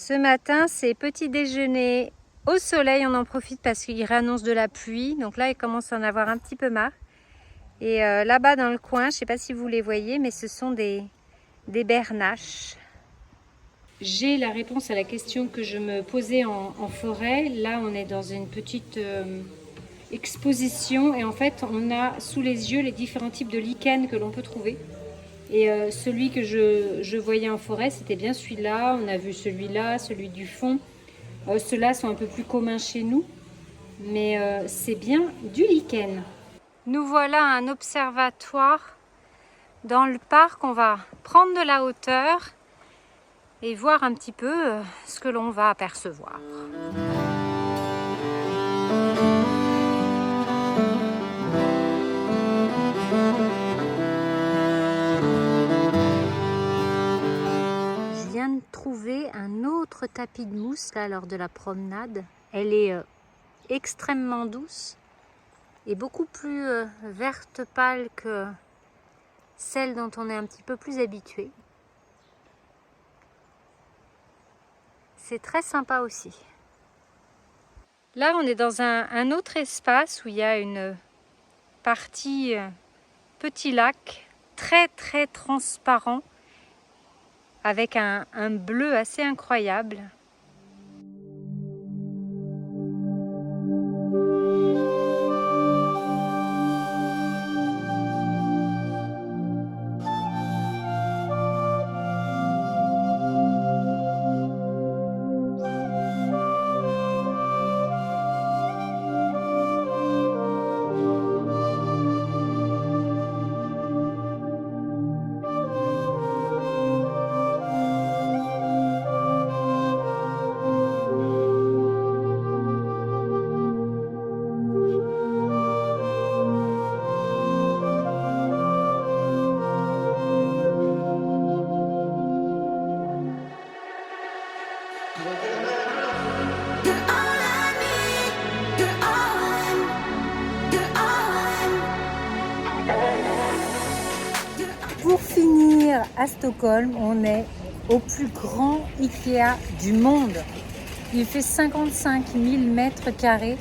Ce matin, c'est petit déjeuner au soleil. On en profite parce qu'il réannonce de la pluie. Donc là, il commence à en avoir un petit peu marre. Et là-bas dans le coin, je ne sais pas si vous les voyez, mais ce sont des bernaches. J'ai la réponse à la question que je me posais en forêt. Là, on est dans une petite exposition. Et en fait, on a sous les yeux les différents types de lichens que l'on peut trouver. Et celui que je voyais en forêt, c'était bien celui-là. On a vu celui-là, celui du fond. Ceux-là sont un peu plus communs chez nous, mais c'est bien du lichen. Nous voilà à un observatoire dans le parc. On va prendre de la hauteur et voir un petit peu ce que l'on va apercevoir. Je viens de trouver un autre tapis de mousse là lors de la promenade. Elle est extrêmement douce et beaucoup plus verte pâle que celle dont on est un petit peu plus habitué. C'est très sympa aussi. Là, on est dans un autre espace où il y a une partie petit lac très très transparent avec un bleu assez incroyable. Pour finir, à Stockholm, on est au plus grand Ikea du monde. Il fait 55 000 mètres carrés.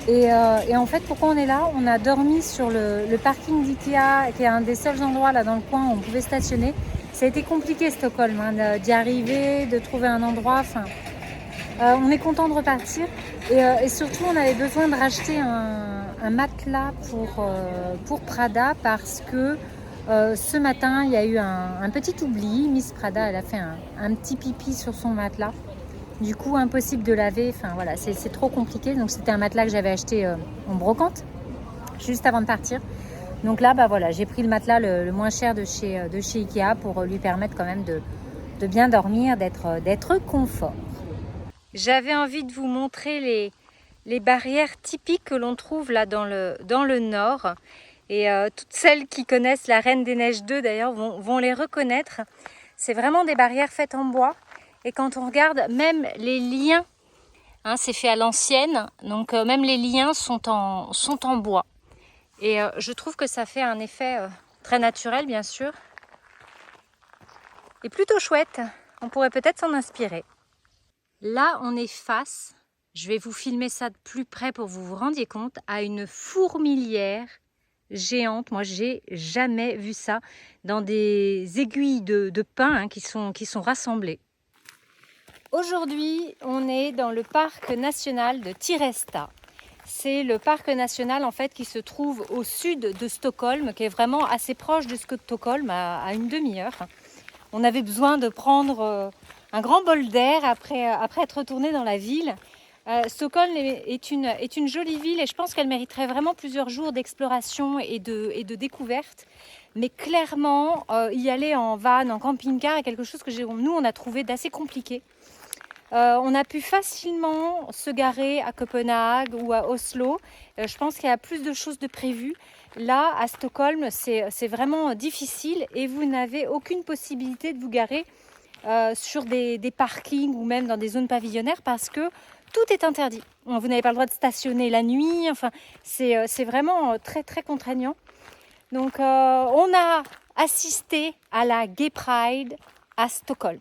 Et en fait, pourquoi on est là? On a dormi sur le parking d'Ikea, qui est un des seuls endroits là dans le coin où on pouvait stationner. Ça a été compliqué, Stockholm, d'y arriver, de trouver un endroit. Enfin, on est content de repartir. Et surtout, on avait besoin de racheter un matelas pour Prada parce que ce matin, il y a eu un petit oubli. Miss Prada, elle a fait un petit pipi sur son matelas. Du coup, impossible de laver. Enfin, voilà, c'est trop compliqué. Donc, c'était un matelas que j'avais acheté en brocante, juste avant de partir. Donc là, voilà, j'ai pris le matelas le moins cher de chez Ikea pour lui permettre quand même de bien dormir, d'être confort. J'avais envie de vous montrer les barrières typiques que l'on trouve là dans le nord. Et toutes celles qui connaissent la Reine des Neiges 2 d'ailleurs vont les reconnaître. C'est vraiment des barrières faites en bois. Et quand on regarde, même les liens, hein, c'est fait à l'ancienne, donc même les liens sont en bois. Et je trouve que ça fait un effet très naturel, bien sûr. Et plutôt chouette. On pourrait peut-être s'en inspirer. Là, on est face, je vais vous filmer ça de plus près pour que vous vous rendiez compte, à une fourmilière géante. Moi, j'ai jamais vu ça dans des aiguilles de pin qui sont rassemblées. Aujourd'hui, on est dans le parc national de Tiresta. C'est le parc national en fait qui se trouve au sud de Stockholm, qui est vraiment assez proche de Stockholm, à une demi-heure. On avait besoin de prendre un grand bol d'air après être retourné dans la ville. Stockholm est une jolie ville et je pense qu'elle mériterait vraiment plusieurs jours d'exploration et de découverte. Mais clairement, y aller en van, en camping-car est quelque chose que nous, on a trouvé d'assez compliqué. On a pu facilement se garer à Copenhague ou à Oslo. Je pense qu'il y a plus de choses de prévues. Là, à Stockholm, c'est vraiment difficile et vous n'avez aucune possibilité de vous garer sur des parkings ou même dans des zones pavillonnaires parce que tout est interdit. Vous n'avez pas le droit de stationner la nuit. Enfin, c'est vraiment très, très contraignant. Donc, on a assisté à la Gay Pride à Stockholm.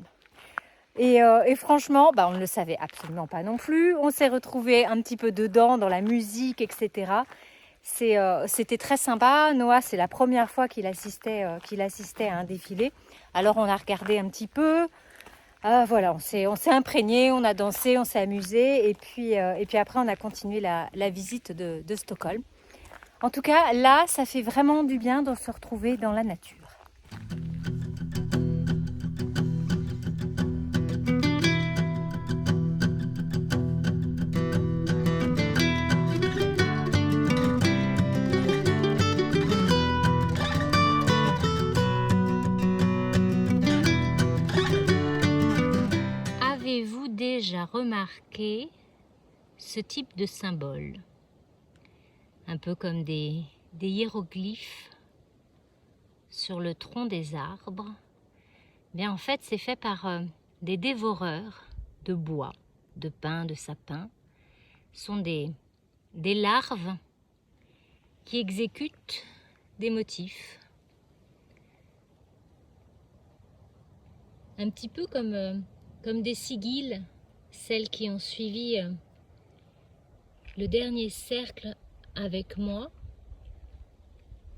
Et franchement, on ne le savait absolument pas non plus. On s'est retrouvés un petit peu dedans, dans la musique, etc. C'était très sympa. Noah, c'est la première fois qu'il assistait à un défilé. Alors on a regardé un petit peu. Voilà, on s'est imprégné, on a dansé, on s'est amusé. Et puis après, on a continué la visite de Stockholm. En tout cas, là, ça fait vraiment du bien de se retrouver dans la nature. Avez-vous déjà remarqué ce type de symbole? Un peu comme des hiéroglyphes sur le tronc des arbres. Bien, en fait, c'est fait par des dévoreurs de bois, de pins, de sapins. Ce sont des larves qui exécutent des motifs. Un petit peu comme des sigils, celles qui ont suivi le dernier cercle avec moi,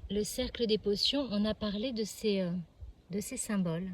le cercle des potions. On a parlé de ces symboles.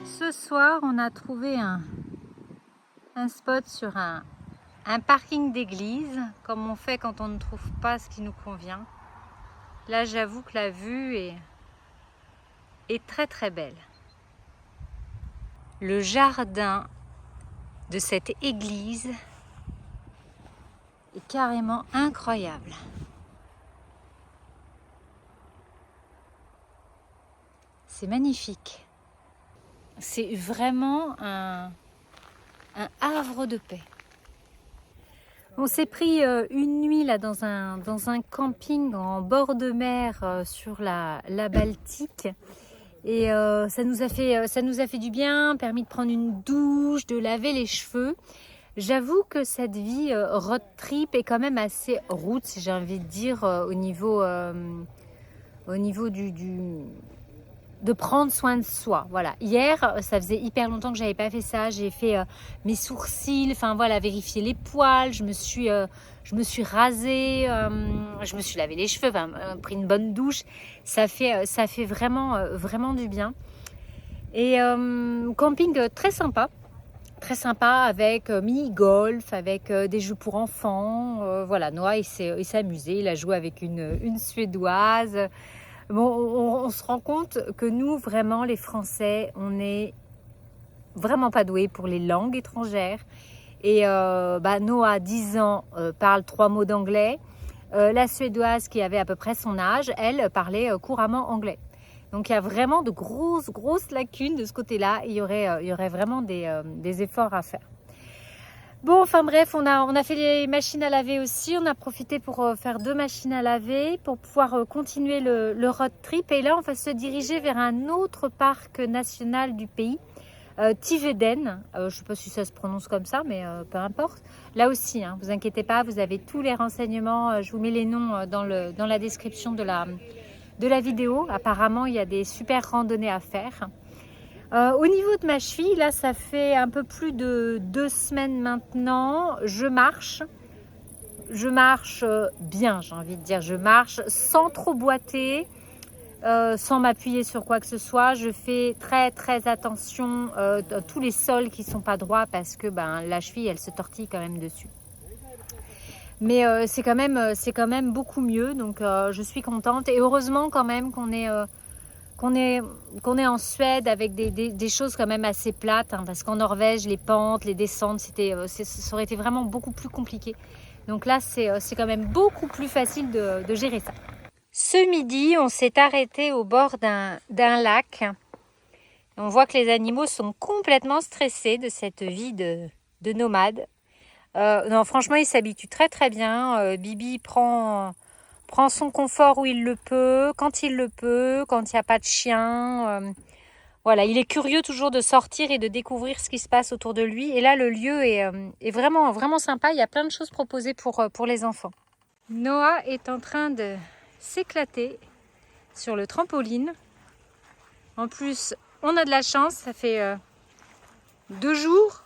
Ce soir, on a trouvé un spot sur un parking d'église, comme on fait quand on ne trouve pas ce qui nous convient. Là, j'avoue que la vue est très très belle. Le jardin de cette église est carrément incroyable. C'est magnifique. C'est vraiment un havre de paix. On s'est pris une nuit là dans un camping en bord de mer sur la Baltique. Et ça nous a fait du bien, permis de prendre une douche, de laver les cheveux. J'avoue que cette vie road trip est quand même assez roots, j'ai envie de dire, au niveau de prendre soin de soi. Voilà. Hier, ça faisait hyper longtemps que j'avais pas fait ça. J'ai fait mes sourcils, enfin voilà, vérifier les poils. Je me suis rasée, je me suis lavé les cheveux, pris une bonne douche. Ça fait vraiment du bien. Et camping très sympa avec mini-golf, avec des jeux pour enfants. Voilà, Noah, il s'est amusé. Il a joué avec une Suédoise. Bon, on se rend compte que nous, vraiment, les Français, on n'est vraiment pas doués pour les langues étrangères. Et Noah, 10 ans, parle 3 mots d'anglais. La Suédoise, qui avait à peu près son âge, elle parlait couramment anglais. Donc, il y a vraiment de grosses lacunes de ce côté-là. Il y aurait vraiment des efforts à faire. Bon, enfin bref, on a fait les machines à laver aussi. On a profité pour faire 2 machines à laver pour pouvoir continuer le road trip. Et là, on va se diriger vers un autre parc national du pays Tiveden, je ne sais pas si ça se prononce comme ça, mais peu importe. Là aussi, hein, vous inquiétez pas, vous avez tous les renseignements. Je vous mets les noms dans la description de la vidéo. Apparemment, il y a des super randonnées à faire. Au niveau de ma cheville, là, ça fait un peu plus de 2 semaines maintenant. Je marche bien, j'ai envie de dire. Je marche sans trop boiter. Sans m'appuyer sur quoi que ce soit. Je fais très très attention à tous les sols qui ne sont pas droits parce que la cheville elle se tortille quand même dessus. Mais c'est quand même beaucoup mieux, donc je suis contente et heureusement quand même qu'on est en Suède avec des choses quand même assez plates, hein, parce qu'en Norvège les pentes, les descentes, ça aurait été vraiment beaucoup plus compliqué. Donc là c'est quand même beaucoup plus facile de gérer ça. Ce midi, on s'est arrêté au bord d'un lac. On voit que les animaux sont complètement stressés de cette vie de nomade. Non, franchement, ils s'habituent très très bien. Bibi prend son confort où il le peut, quand il le peut, quand il n'y a pas de chien. Voilà, il est curieux toujours de sortir et de découvrir ce qui se passe autour de lui. Et là, le lieu est vraiment, vraiment sympa. Il y a plein de choses proposées pour les enfants. Noah est en train de s'éclater sur le trampoline. En plus, on a de la chance, ça fait 2 jours,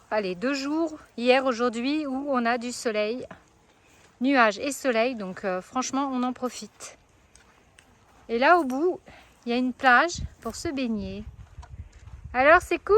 hier, aujourd'hui, où on a du soleil, nuages et soleil, donc franchement, on en profite. Et là, au bout, il y a une plage pour se baigner. Alors, c'est cool ?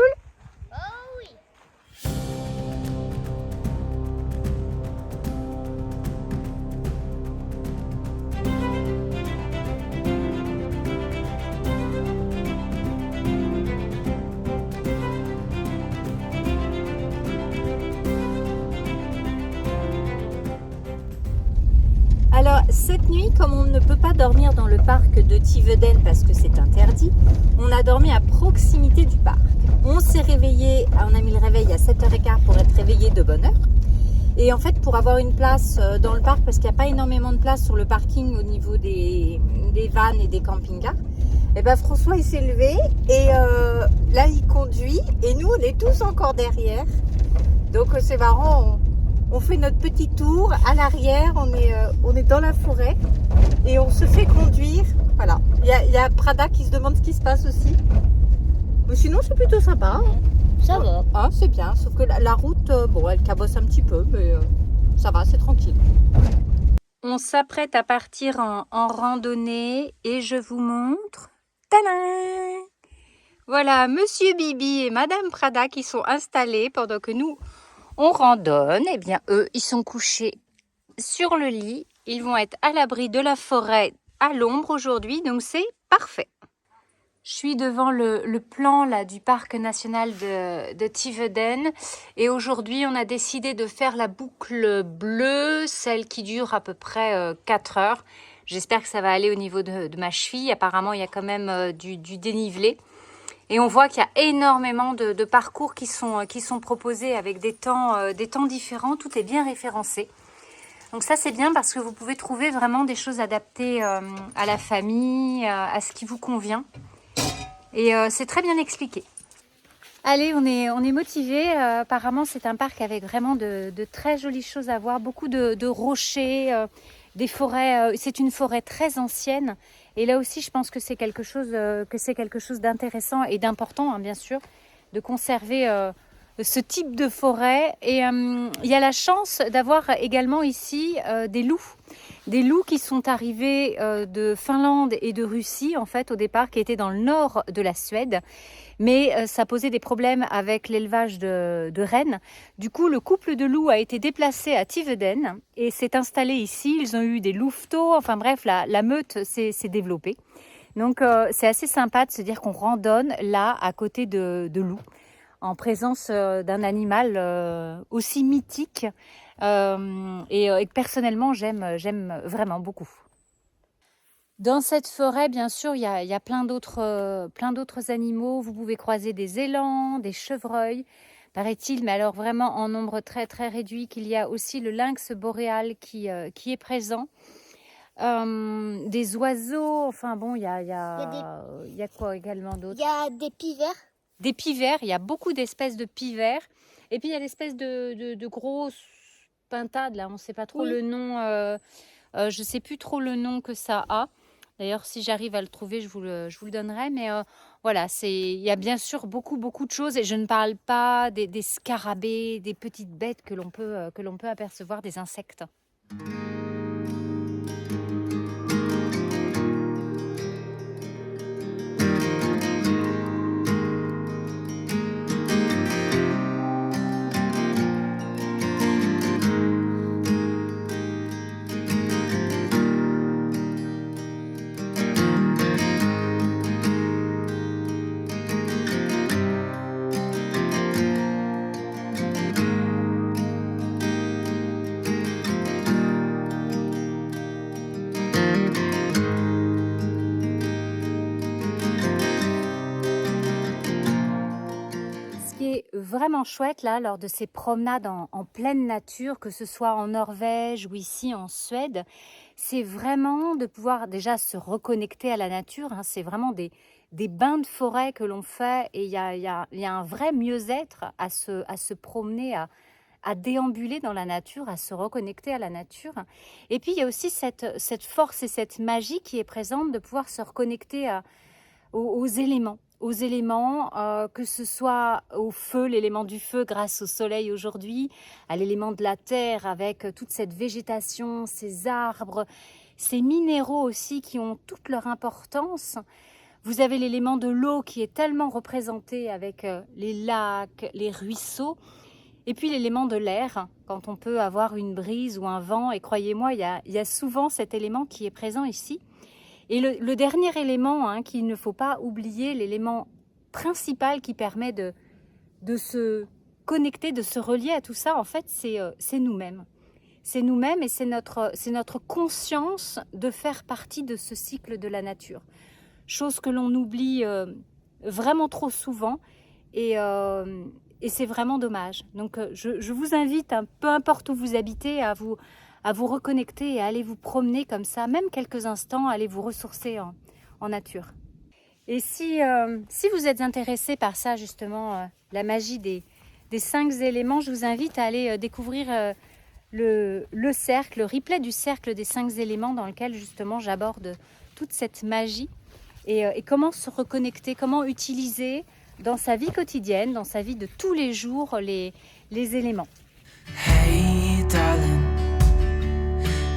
Alors, cette nuit, comme on ne peut pas dormir dans le parc de Tiveden parce que c'est interdit, on a dormi à proximité du parc. On s'est réveillé, on a mis le réveil à 7h15 pour être réveillé de bonne heure. Et en fait, pour avoir une place dans le parc, parce qu'il n'y a pas énormément de place sur le parking au niveau des vannes et des camping-cars, et ben François il s'est levé et là il conduit et nous on est tous encore derrière. Donc c'est marrant. On fait notre petit tour à l'arrière, on est dans la forêt et on se fait conduire. Voilà, il y a Prada qui se demande ce qui se passe aussi. Mais sinon, c'est plutôt sympa. Hein. Ça va. Ah, c'est bien, sauf que la route, bon, elle cabosse un petit peu, mais ça va, c'est tranquille. On s'apprête à partir en randonnée et je vous montre. Tadam! Voilà, Monsieur Bibi et Madame Prada qui sont installés pendant que nous on randonne. Eh bien, eux, ils sont couchés sur le lit. Ils vont être à l'abri de la forêt à l'ombre aujourd'hui, donc c'est parfait. Je suis devant le plan là, du parc national de Tiveden et aujourd'hui, on a décidé de faire la boucle bleue, celle qui dure à peu près 4 heures. J'espère que ça va aller au niveau de ma cheville. Apparemment, il y a quand même du dénivelé. Et on voit qu'il y a énormément de parcours qui sont proposés avec des temps différents. Tout est bien référencé. Donc ça, c'est bien parce que vous pouvez trouver vraiment des choses adaptées à la famille, à ce qui vous convient. Et c'est très bien expliqué. Allez, on est motivés. Apparemment, c'est un parc avec vraiment de très jolies choses à voir. Beaucoup de rochers, des forêts. C'est une forêt très ancienne. Et là aussi, je pense que c'est quelque chose d'intéressant et d'important, hein, bien sûr, de conserver ce type de forêt. Et il y a la chance d'avoir également ici des loups qui sont arrivés de Finlande et de Russie, en fait, au départ, qui étaient dans le nord de la Suède. Mais ça posait des problèmes avec l'élevage de rennes. Du coup, le couple de loups a été déplacé à Tiveden et s'est installé ici. Ils ont eu des louveteaux, enfin bref, la meute s'est développée. Donc, c'est assez sympa de se dire qu'on randonne là, à côté de loups, en présence d'un animal aussi mythique et que personnellement, j'aime vraiment beaucoup. Dans cette forêt, bien sûr, il y a plein d'autres animaux. Vous pouvez croiser des élans, des chevreuils, paraît-il, mais alors vraiment en nombre très très réduit. Qu'il y a aussi le lynx boréal qui est présent. Des oiseaux, enfin bon, il y a quoi également d'autre? Il y a des pivers. des pivers. Il y a beaucoup d'espèces de pivers. Et puis il y a l'espèce de gros pintade, là, on ne sait pas trop le nom. Je ne sais plus trop le nom que ça a. D'ailleurs, si j'arrive à le trouver, je vous le donnerai. Mais voilà, il y a bien sûr beaucoup de choses. Et je ne parle pas des scarabées, des petites bêtes que l'on peut apercevoir, des insectes. Vraiment chouette là lors de ces promenades en pleine nature, que ce soit en Norvège ou ici en Suède, c'est vraiment de pouvoir déjà se reconnecter à la nature, hein. C'est vraiment des bains de forêt que l'on fait et il y a un vrai mieux-être à se promener, à déambuler dans la nature, à se reconnecter à la nature. Et puis il y a aussi cette force et cette magie qui est présente de pouvoir se reconnecter aux éléments. Que ce soit au feu, l'élément du feu grâce au soleil aujourd'hui, à l'élément de la terre avec toute cette végétation, ces arbres, ces minéraux aussi qui ont toute leur importance. Vous avez l'élément de l'eau qui est tellement représenté avec les lacs, les ruisseaux, et puis l'élément de l'air, quand on peut avoir une brise ou un vent, et croyez-moi, il y a souvent cet élément qui est présent ici. Et le dernier élément qu'il ne faut pas oublier, l'élément principal qui permet de se connecter, de se relier à tout ça, en fait, c'est nous-mêmes. C'est nous-mêmes et c'est notre conscience de faire partie de ce cycle de la nature. Chose que l'on oublie vraiment trop souvent et c'est vraiment dommage. Donc je vous invite, peu importe où vous habitez, à vous reconnecter et à aller vous promener comme ça, même quelques instants, aller vous ressourcer en nature. Et si vous êtes intéressé par ça, justement, la magie des 5 éléments, je vous invite à aller découvrir le cercle, le replay du cercle des 5 éléments dans lequel, justement, j'aborde toute cette magie et comment se reconnecter, comment utiliser dans sa vie quotidienne, dans sa vie de tous les jours, les éléments. Hey, darling.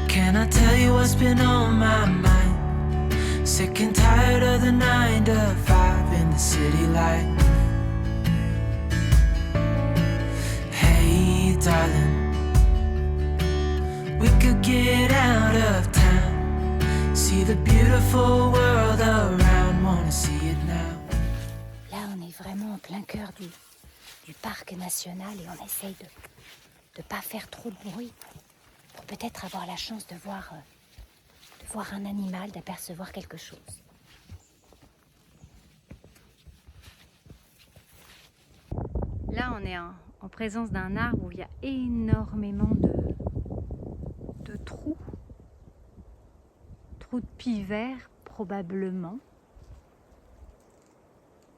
Can I tell you what's been on my mind? Sick and tired of the 9 to 5 in the city life. Hey, darling, we could get out of town, see the beautiful world around, wanna see it now. Là, on est vraiment en plein cœur du parc national et on essaye de ne pas faire trop de bruit. Pour peut-être avoir la chance de voir un animal, d'apercevoir quelque chose. Là, on est en présence d'un arbre où il y a énormément de trous de pivers probablement.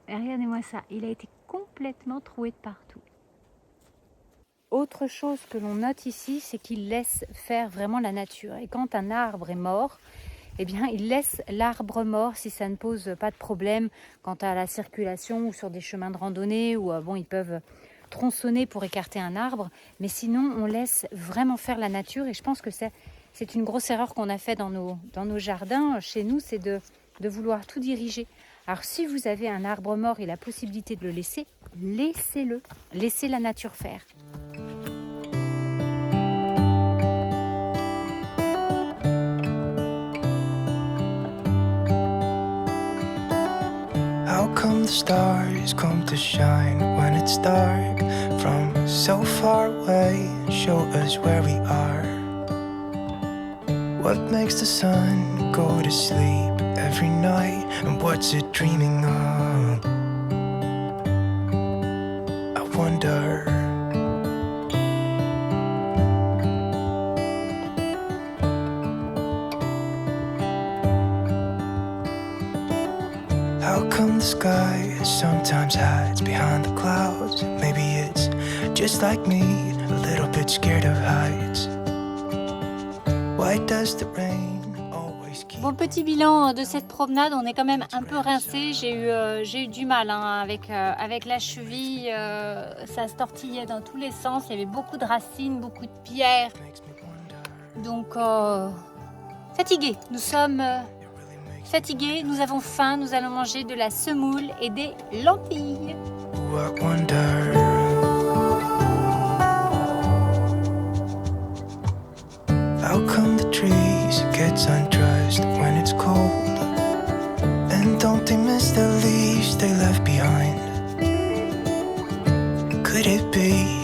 Et regardez-moi ça, il a été complètement troué de partout. Autre chose que l'on note ici, c'est qu'il laisse faire vraiment la nature. Et quand un arbre est mort, eh bien, il laisse l'arbre mort si ça ne pose pas de problème quant à la circulation ou sur des chemins de randonnée où ils peuvent tronçonner pour écarter un arbre. Mais sinon, on laisse vraiment faire la nature. Et je pense que c'est une grosse erreur qu'on a fait dans nos jardins. Chez nous, c'est de vouloir tout diriger. Alors, si vous avez un arbre mort et la possibilité de le laisser, laissez-le. Laissez la nature faire. How come the stars come to shine when it's dark from so far away? Show us where we are. What makes the sun go to sleep every night? And what's it dreaming of? I wonder. How come the sky sometimes hides behind the clouds? Maybe it's just like me, a little bit scared of heights. Why does the rain always keep... Bon, petit bilan de cette promenade, on est quand même un peu rincé. J'ai eu du mal avec la cheville, ça se tortillait dans tous les sens, il y avait beaucoup de racines, beaucoup de pierres. Donc, fatigués, nous sommes fatigués, nous avons faim, nous allons manger de la semoule et des lentilles. I wonder. How come the trees gets undressed when it's cold? And don't they miss the leaves they left behind? Could it be